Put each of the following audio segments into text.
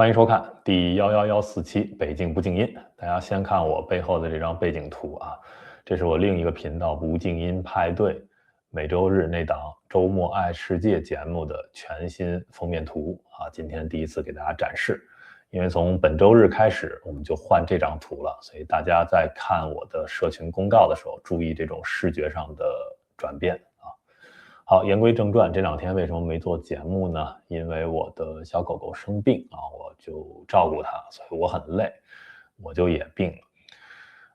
欢迎收看第11147期北京不静音。大家先看我背后的这张背景图啊，这是我另一个频道不静音派对每周日那档周末爱世界节目的全新封面图啊。今天第一次给大家展示，因为从本周日开始我们就换这张图了，所以大家在看我的社群公告的时候，注意这种视觉上的转变啊。好，言归正传，这两天为什么没做节目呢？因为我的小狗狗生病啊，我就照顾它，所以我很累，我就也病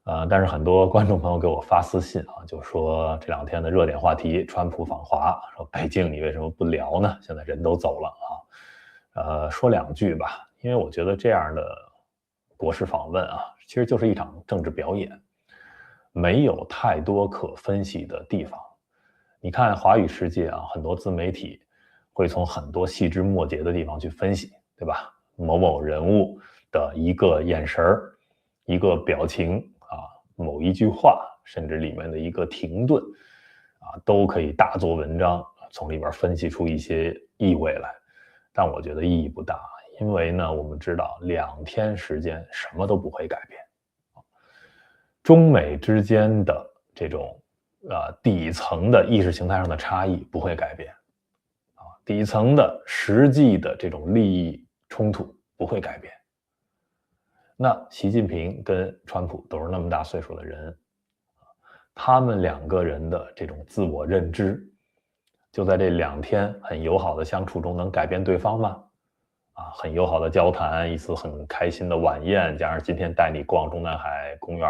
了。但是很多观众朋友给我发私信啊，就说这两天的热点话题，川普访华，说北京你为什么不聊呢？现在人都走了啊。说两句吧，因为我觉得这样的国事访问啊，其实就是一场政治表演，没有太多可分析的地方。你看华语世界啊，很多自媒体会从很多细枝末节的地方去分析，对吧？某某人物的一个眼神儿、一个表情啊，某一句话，甚至里面的一个停顿啊，都可以大做文章，从里边分析出一些意味来。但我觉得意义不大，因为呢，我们知道2天时间什么都不会改变。中美之间的这种底层的意识形态上的差异不会改变啊，底层的实际的这种利益冲突不会改变。那习近平跟川普都是那么大岁数的人，他们2个人的这种自我认知，就在这2天很友好的相处中能改变对方吗？很友好的交谈，一次很开心的晚宴，加上今天带你逛中南海公园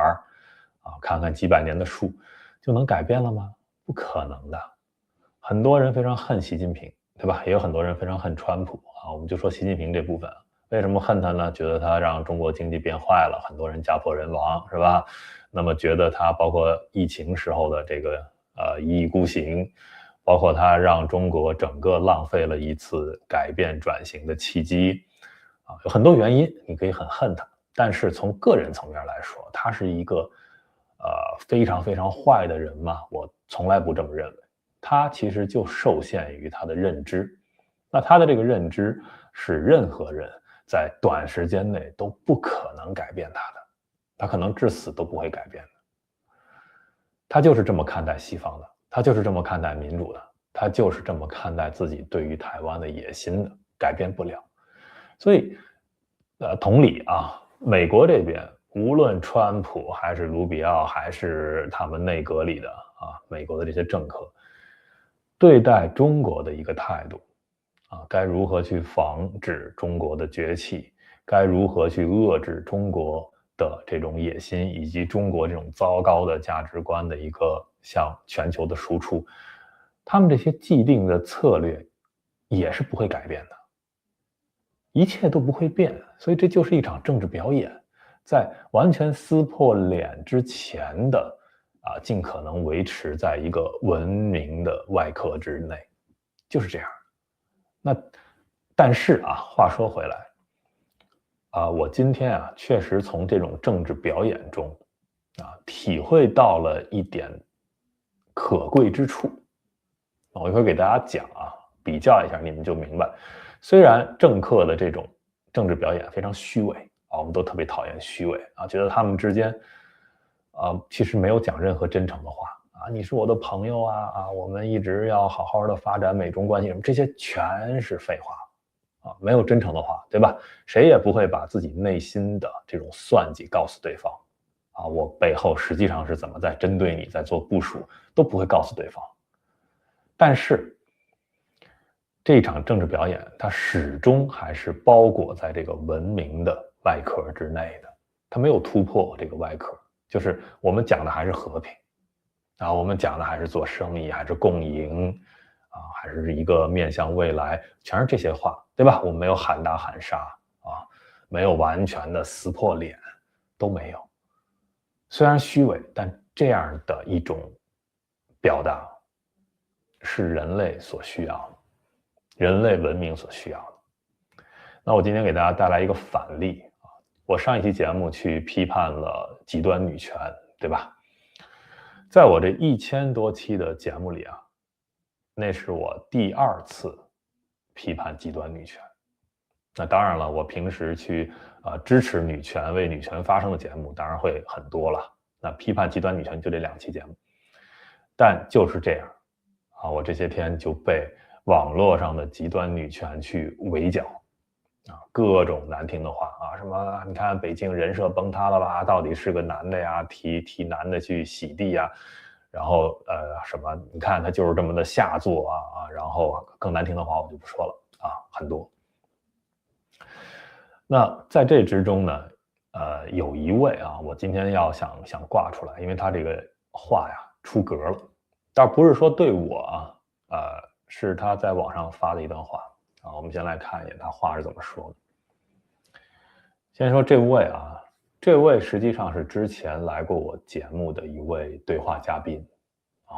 看看几百年的树，就能改变了吗？不可能的。很多人非常恨习近平，对吧？也有很多人非常恨川普啊。我们就说习近平这部分，为什么恨他呢？觉得他让中国经济变坏了，很多人家破人亡，是吧？那么觉得他包括疫情时候的这个一意孤行，包括他让中国整个浪费了一次改变转型的契机有很多原因，你可以很恨他。但是从个人层面来说，他是一个非常非常坏的人吗？我从来不这么认为。他其实就受限于他的认知，那他的这个认知是任何人在短时间内都不可能改变他的，他可能至死都不会改变的。他就是这么看待西方的，他就是这么看待民主的，他就是这么看待自己对于台湾的野心的，改变不了。所以同理啊，美国这边无论川普还是卢比奥还是他们内阁里的美国的这些政客，对待中国的一个态度该如何去防止中国的崛起，该如何去遏制中国的这种野心，以及中国这种糟糕的价值观的一个向全球的输出，他们这些既定的策略也是不会改变的，一切都不会变。所以这就是一场政治表演，在完全撕破脸之前的尽可能维持在一个文明的外壳之内，就是这样。那但是话说回来我今天确实从这种政治表演中体会到了一点可贵之处。我一会儿给大家讲比较一下你们就明白。虽然政客的这种政治表演非常虚伪我们都特别讨厌虚伪觉得他们之间其实没有讲任何真诚的话你是我的朋友我们一直要好好的发展美中关系，这些全是废话没有真诚的话，对吧？谁也不会把自己内心的这种算计告诉对方我背后实际上是怎么在针对你，在做部署，都不会告诉对方。但是这场政治表演它始终还是包裹在这个文明的外壳之内的，它没有突破这个外壳，就是我们讲的还是和平我们讲的还是做生意，还是共赢还是一个面向未来，全是这些话，对吧？我们没有喊打喊杀没有完全的撕破脸，都没有。虽然虚伪，但这样的一种表达是人类所需要的，人类文明所需要的。那我今天给大家带来一个反例我上一期节目去批判了极端女权，对吧？在我这1000多期的节目里那是我第2次批判极端女权那当然了，我平时去支持女权、为女权发声的节目当然会很多了。那批判极端女权就这2期节目，但就是这样啊，我这些天就被网络上的极端女权去围剿啊，各种难听的话啊，什么你看北京人设崩塌了吧，到底是个男的呀，替男的去洗地呀，然后什么你看他就是这么的下作啊，然后更难听的话我就不说了啊，很多。那在这之中呢，有一位啊，我今天想挂出来，因为他这个话呀出格了，倒不是说对我啊，是他在网上发的一段话啊。我们先来看一眼他话是怎么说的。先说这位啊，这位实际上是之前来过我节目的一位对话嘉宾啊。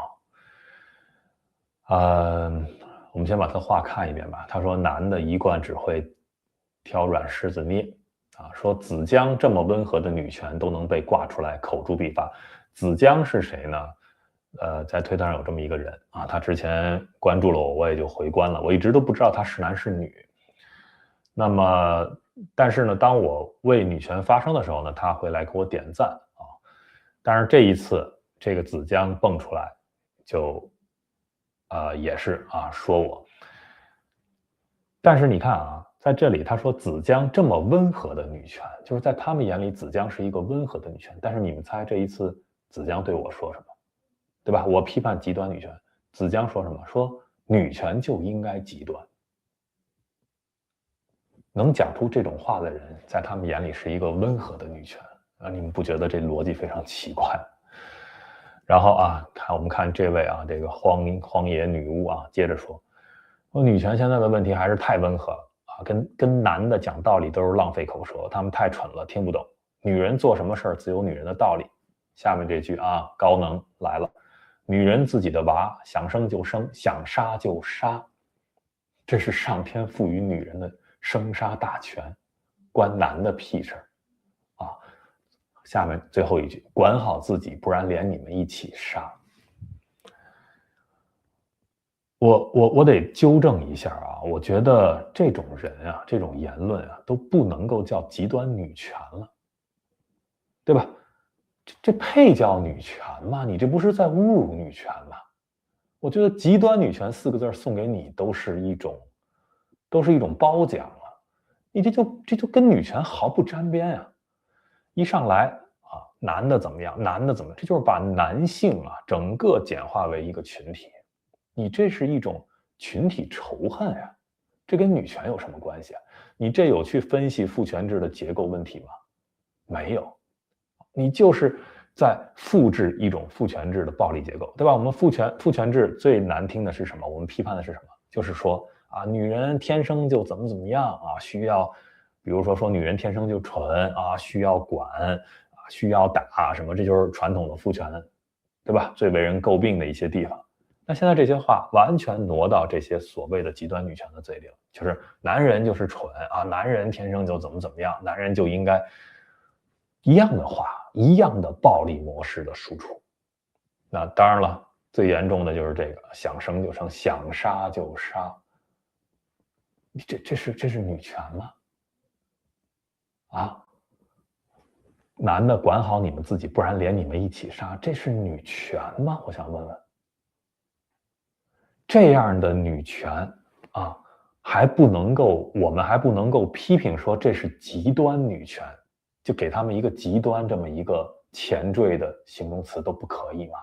我们先把他话看一遍吧。他说：“男的一贯只会挑软柿子捏啊，说子江这么温和的女权都能被挂出来口诛笔伐。子江是谁呢？在推特上有这么一个人啊，他之前关注了我，我也就回关了。我一直都不知道他是男是女。那么，但是呢，当我为女权发声的时候呢，他会来给我点赞啊。但是这一次，这个子江蹦出来，就也是啊说我。但是你看啊，在这里他说子江这么温和的女权，就是在他们眼里子江是一个温和的女权。但是你们猜这一次子江对我说什么？对吧？我批判极端女权，子江说什么？说女权就应该极端。能讲出这种话的人，在他们眼里是一个温和的女权啊！你们不觉得这逻辑非常奇怪？然后啊，我们看这位啊，这个荒野女巫啊，接着说，女权现在的问题还是太温和了啊，跟男的讲道理都是浪费口舌，他们太蠢了，听不懂。女人做什么事儿自有女人的道理。下面这句啊，高能来了，女人自己的娃想生就生，想杀就杀，这是上天赋予女人的生杀大权，关男的屁事啊！下面最后一句，管好自己，不然连你们一起杀。我得纠正一下啊，我觉得这种人啊，这种言论啊，都不能够叫极端女权了，对吧？这配叫女权吗？你这不是在侮辱女权吗？我觉得极端女权4个字送给你都是一种褒奖了，你这就跟女权毫不沾边啊！一上来啊，男的怎么样，男的怎么样，这就是把男性啊整个简化为一个群体，你这是一种群体仇恨呀，这跟女权有什么关系啊？你这有去分析父权制的结构问题吗？没有，你就是在复制一种父权制的暴力结构，对吧？我们父权制最难听的是什么？我们批判的是什么？就是说啊，女人天生就怎么样啊，需要，比如说女人天生就蠢啊，需要管啊，需要打什么，这就是传统的父权，对吧？最为人诟病的一些地方。那现在这些话完全挪到这些所谓的极端女权的嘴里了，就是男人就是蠢啊，男人天生就怎么样，男人就应该一样的话，一样的暴力模式的输出。那当然了，最严重的就是这个想生就生，想杀就杀。这是女权吗？啊，男的管好你们自己，不然连你们一起杀，这是女权吗？我想问问。这样的女权啊，我们还不能够批评说这是极端女权，就给他们一个极端这么一个前缀的形容词都不可以吗？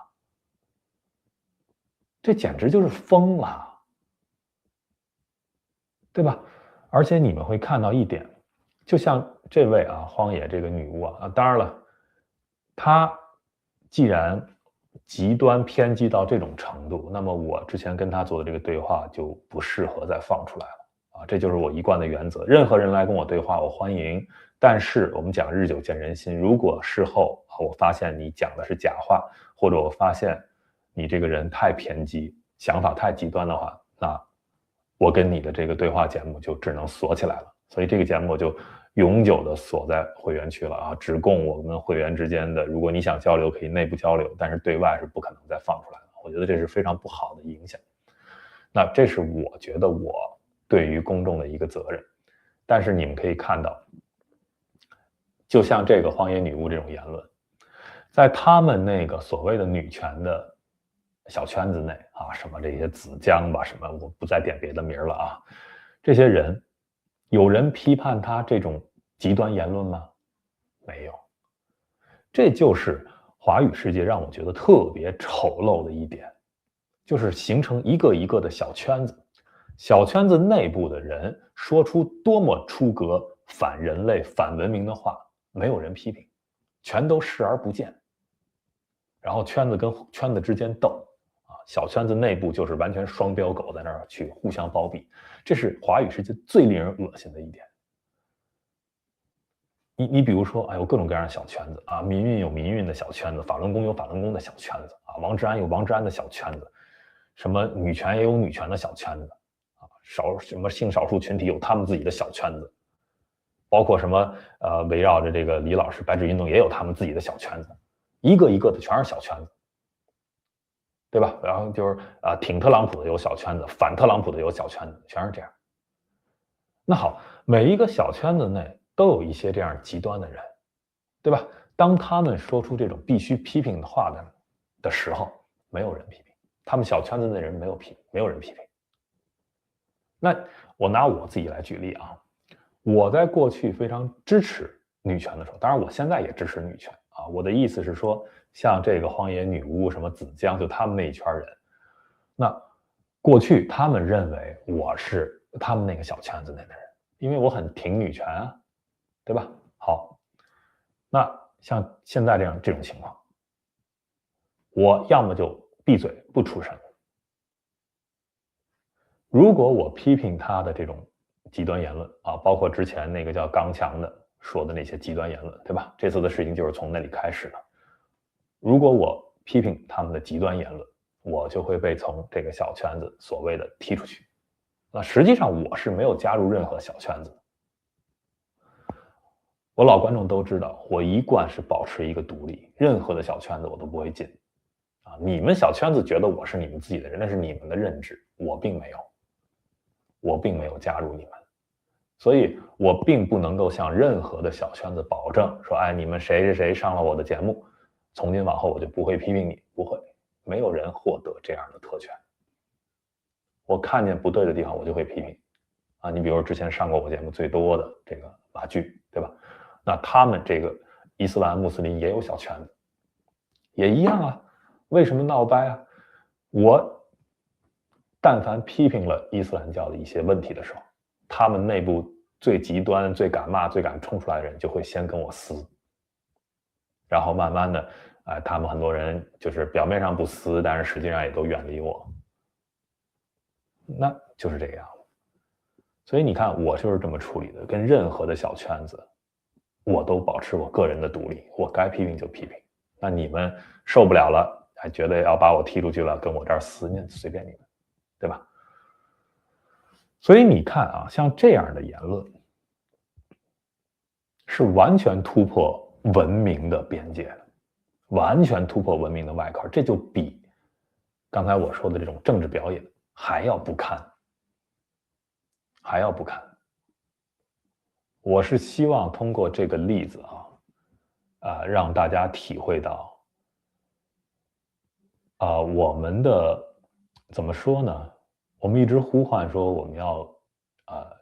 这简直就是疯了，对吧？而且你们会看到一点，就像这位啊，荒野这个女巫啊，当然了，她既然极端偏激到这种程度，那么我之前跟她做的这个对话就不适合再放出来了啊，这就是我一贯的原则。任何人来跟我对话，我欢迎，但是我们讲日久见人心，如果事后我发现你讲的是假话，或者我发现你这个人太偏激，想法太极端的话，那我跟你的这个对话节目就只能锁起来了。所以这个节目就永久的锁在会员区了啊，只供我们会员之间的，如果你想交流可以内部交流，但是对外是不可能再放出来的。我觉得这是非常不好的影响。那这是我觉得我对于公众的一个责任。但是你们可以看到，就像这个荒野女巫这种言论，在他们那个所谓的女权的小圈子内啊，什么这些子江吧，什么我不再点别的名了啊，这些人有人批判他这种极端言论吗？没有。这就是华语世界让我觉得特别丑陋的一点，就是形成一个一个的小圈子，小圈子内部的人说出多么出格、反人类、反文明的话，没有人批评，全都视而不见。然后圈子跟圈子之间斗啊，小圈子内部就是完全双标狗在那儿去互相包庇，这是华语世界最令人恶心的一点。你比如说，哎，有各种各样的小圈子啊，民运有民运的小圈子，法轮功有法轮功的小圈子啊，王志安有王志安的小圈子，什么女权也有女权的小圈子啊，什么性少数群体有他们自己的小圈子，包括什么围绕着这个李老师白纸运动也有他们自己的小圈子，一个一个的全是小圈子，对吧？然后就是挺特朗普的有小圈子，反特朗普的有小圈子，全是这样。那好，每一个小圈子内都有一些这样极端的人，对吧？当他们说出这种必须批评的话的时候，没有人批评，他们小圈子的人没有人批评。那我拿我自己来举例啊，我在过去非常支持女权的时候，当然我现在也支持女权啊。我的意思是说，像这个荒野女巫、什么子江，就他们那一圈人，那过去他们认为我是他们那个小圈子内的人，因为我很挺女权啊，对吧？好，那像现在这种情况，我要么就闭嘴不出声。如果我批评他的这种极端言论啊，包括之前那个叫刚强的说的那些极端言论，对吧？这次的事情就是从那里开始的。如果我批评他们的极端言论，我就会被从这个小圈子所谓的踢出去。那实际上我是没有加入任何小圈子的。我老观众都知道，我一贯是保持一个独立，任何的小圈子我都不会进。啊，你们小圈子觉得我是你们自己的人，那是你们的认知，我并没有。我并没有加入你们，所以我并不能够向任何的小圈子保证说，哎，你们谁谁谁上了我的节目，从今往后我就不会批评你，不会，没有人获得这样的特权。我看见不对的地方，我就会批评。啊，你比如说之前上过我节目最多的这个马剧，对吧？那他们这个伊斯兰穆斯林也有小圈子，也一样啊。为什么闹掰啊？我但凡批评了伊斯兰教的一些问题的时候，他们内部最极端、最敢骂、最敢冲出来的人就会先跟我撕，然后慢慢的，他们很多人就是表面上不撕，但是实际上也都远离我，那就是这个样子。所以你看，我就是这么处理的，跟任何的小圈子，我都保持我个人的独立，我该批评就批评。那你们受不了了，还觉得要把我踢出去了，跟我这儿撕，那随便你们，对吧？所以你看啊，像这样的言论是完全突破文明的边界的，完全突破文明的外壳，这就比刚才我说的这种政治表演还要不堪，还要不堪。我是希望通过这个例子让大家体会到我们的怎么说呢？我们一直呼唤说我们要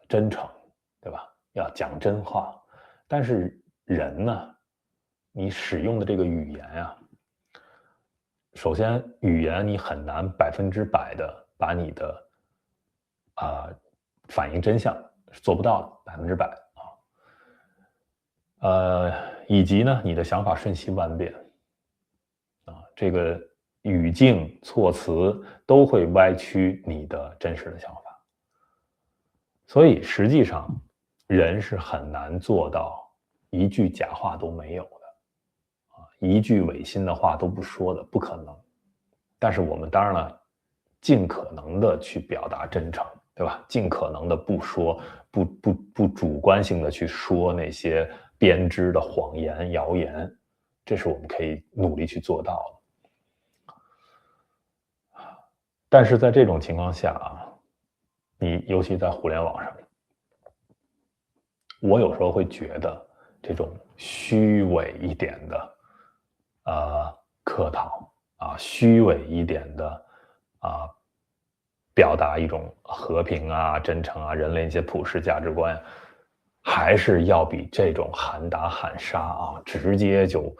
真诚，对吧？要讲真话，但是人呢，你使用的这个语言啊，首先语言你很难100%的把你的反映真相是做不到的100%以及呢，你的想法瞬息万变这个语境措辞都会歪曲你的真实的想法，所以实际上人是很难做到一句假话都没有的一句违心的话都不说的，不可能。但是我们当然了，尽可能的去表达真诚，对吧？尽可能的不说不主观性的去说那些编织的谎言谣言，这是我们可以努力去做到的。但是在这种情况下你尤其在互联网上，我有时候会觉得这种虚伪一点的客套啊，虚伪一点的表达一种和平啊、真诚啊、人类一些普世价值观，还是要比这种喊打喊杀啊，直接就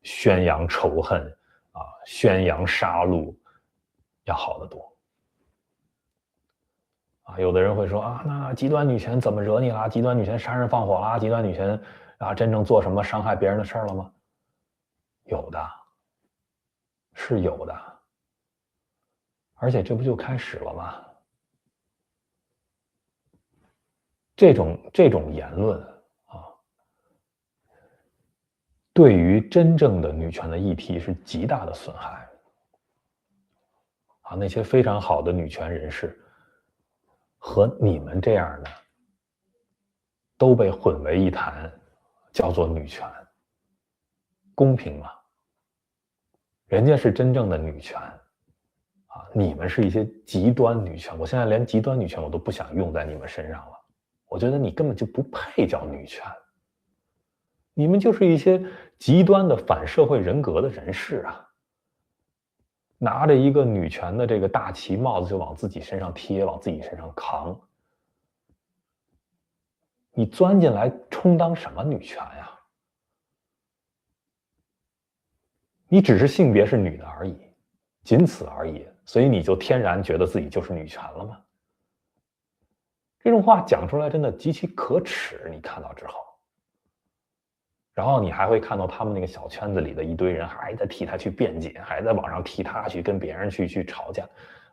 宣扬仇恨啊、宣扬杀戮要好得多。有的人会说啊，那极端女权怎么惹你了？极端女权杀人放火啦？极端女权真正做什么伤害别人的事儿了吗？有的，是有的，而且这不就开始了吗？这种言论对于真正的女权的议题是极大的损害。那些非常好的女权人士和你们这样的都被混为一谈，叫做女权，公平吗？人家是真正的女权你们是一些极端女权，我现在连极端女权我都不想用在你们身上了，我觉得你根本就不配叫女权，你们就是一些极端的反社会人格的人士啊，拿着一个女权的这个大旗帽子就往自己身上贴，往自己身上扛，你钻进来充当什么女权呀？你只是性别是女的而已，仅此而已，所以你就天然觉得自己就是女权了吗？这种话讲出来真的极其可耻，你看到之后，然后你还会看到他们那个小圈子里的一堆人还在替他去辩解，还在网上替他去跟别人去吵架，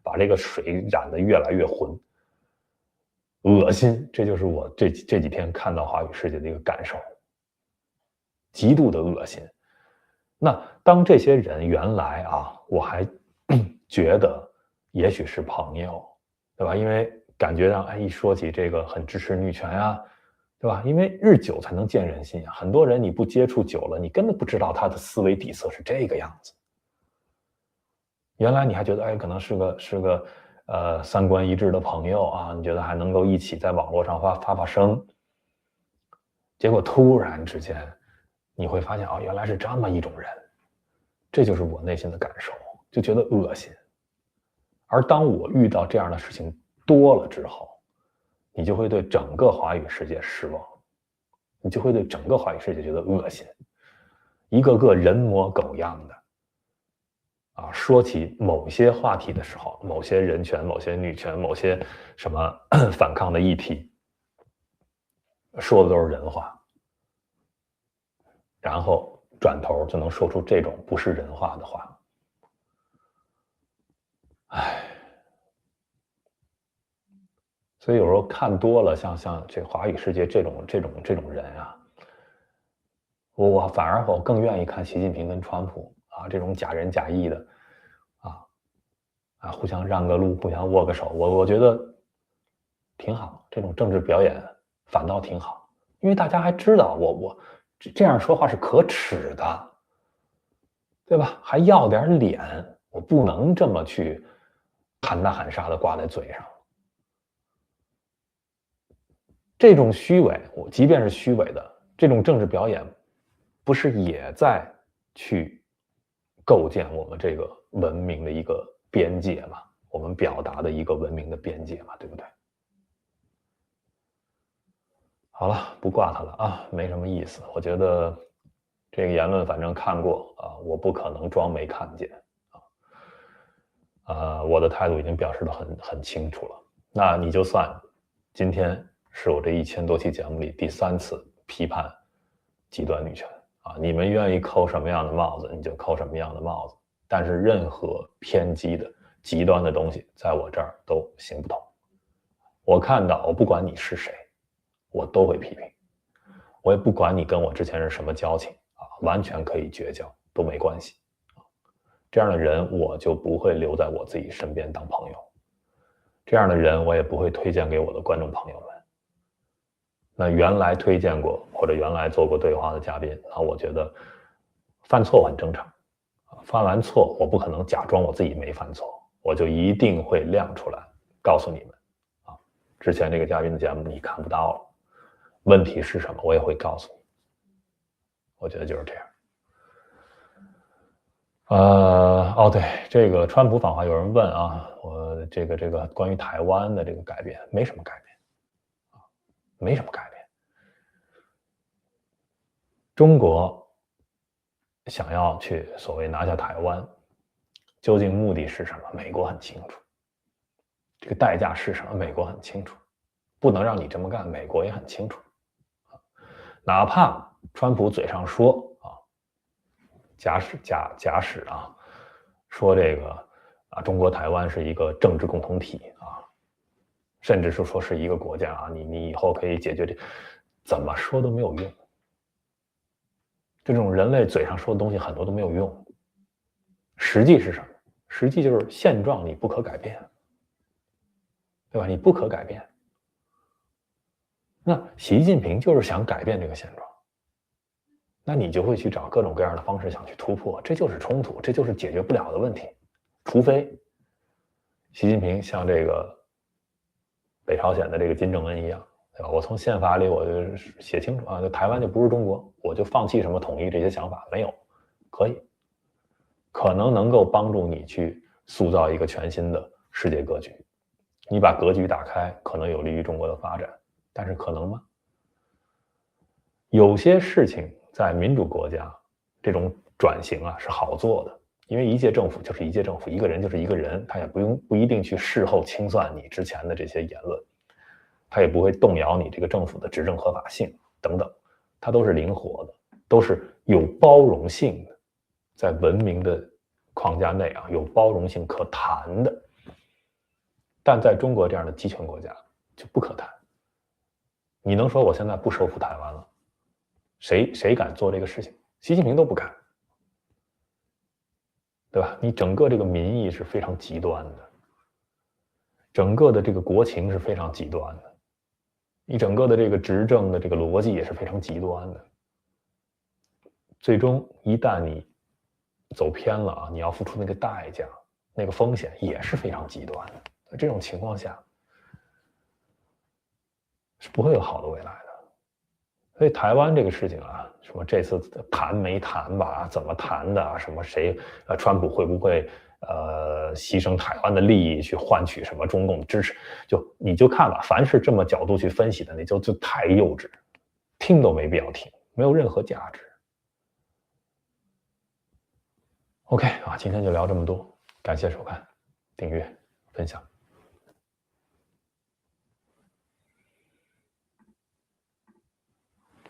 把这个水染得越来越浑，恶心。这就是我这几天看到华语世界的一个感受，极度的恶心。那当这些人原来我还觉得也许是朋友，对吧？因为感觉上一说起这个很支持女权啊，对吧？因为日久才能见人心啊，很多人你不接触久了，你根本不知道他的思维底色是这个样子。原来你还觉得可能是个三观一致的朋友啊，你觉得还能够一起在网络上发声，结果突然之间你会发现原来是这么一种人，这就是我内心的感受，就觉得恶心。而当我遇到这样的事情多了之后，你就会对整个华语世界失望，你就会对整个华语世界觉得恶心，一个个人模狗样的说起某些话题的时候，某些人权、某些女权、某些什么反抗的议题，说的都是人话，然后转头就能说出这种不是人话的话。所以有时候看多了像这华语世界这种人我反而我更愿意看习近平跟川普这种假仁假义的互相让个路，互相握个手，我觉得挺好，这种政治表演反倒挺好，因为大家还知道我这样说话是可耻的，对吧？还要点脸，我不能这么去喊打喊杀的挂在嘴上。这种虚伪，即便是虚伪的这种政治表演，不是也在去构建我们这个文明的一个边界吗？我们表达的一个文明的边界嘛，对不对？好了，不挂他了没什么意思。我觉得这个言论反正看过我不可能装没看见我的态度已经表示得很清楚了。那你就算今天是我这1000多期节目里第3次批判极端女权你们愿意扣什么样的帽子你就扣什么样的帽子，但是任何偏激的极端的东西在我这儿都行不通。我看到我不管你是谁，我都会批评，我也不管你跟我之前是什么交情完全可以绝交都没关系这样的人我就不会留在我自己身边当朋友，这样的人我也不会推荐给我的观众朋友们。那原来推荐过或者原来做过对话的嘉宾我觉得犯错很正常犯完错我不可能假装我自己没犯错，我就一定会亮出来告诉你们之前这个嘉宾的节目你看不到了，问题是什么，我也会告诉你。我觉得就是这样。对，这个川普访华有人问啊，我这个关于台湾的这个改变，没什么改变，没什么改变。中国想要去所谓拿下台湾，究竟目的是什么？美国很清楚，这个代价是什么？美国很清楚，不能让你这么干，美国也很清楚。哪怕川普嘴上说啊，假使啊，说这个中国台湾是一个政治共同体啊，甚至是说是一个国家啊，你以后可以解决这，怎么说都没有用。这种人类嘴上说的东西很多都没有用，实际是什么？实际就是现状你不可改变，对吧？你不可改变。那习近平就是想改变这个现状，那你就会去找各种各样的方式想去突破，这就是冲突，这就是解决不了的问题。除非习近平像这个北朝鲜的这个金正恩一样，对吧？我从宪法里我就写清楚啊，就台湾就不是中国，我就放弃什么统一这些想法，没有，可以，可能能够帮助你去塑造一个全新的世界格局。你把格局打开，可能有利于中国的发展，但是可能吗？有些事情在民主国家，这种转型啊是好做的，因为一届政府就是一届政府，一个人就是一个人，他也不一定去事后清算你之前的这些言论，他也不会动摇你这个政府的执政合法性等等，它都是灵活的，都是有包容性的，在文明的框架内啊，有包容性可谈的。但在中国这样的集权国家就不可谈。你能说我现在不收复台湾了？谁敢做这个事情？习近平都不敢，对吧？你整个这个民意是非常极端的，整个的这个国情是非常极端的，你整个的这个执政的这个逻辑也是非常极端的。最终一旦你走偏了啊，你要付出那个代价，那个风险也是非常极端的。在这种情况下，是不会有好的未来的。所以台湾这个事情啊，什么这次谈没谈吧，怎么谈的，什么谁川普会不会牺牲台湾的利益去换取什么中共的支持，你就看吧，凡是这么角度去分析的，你就太幼稚，听都没必要听，没有任何价值。OK 啊，今天就聊这么多，感谢收看、订阅、分享。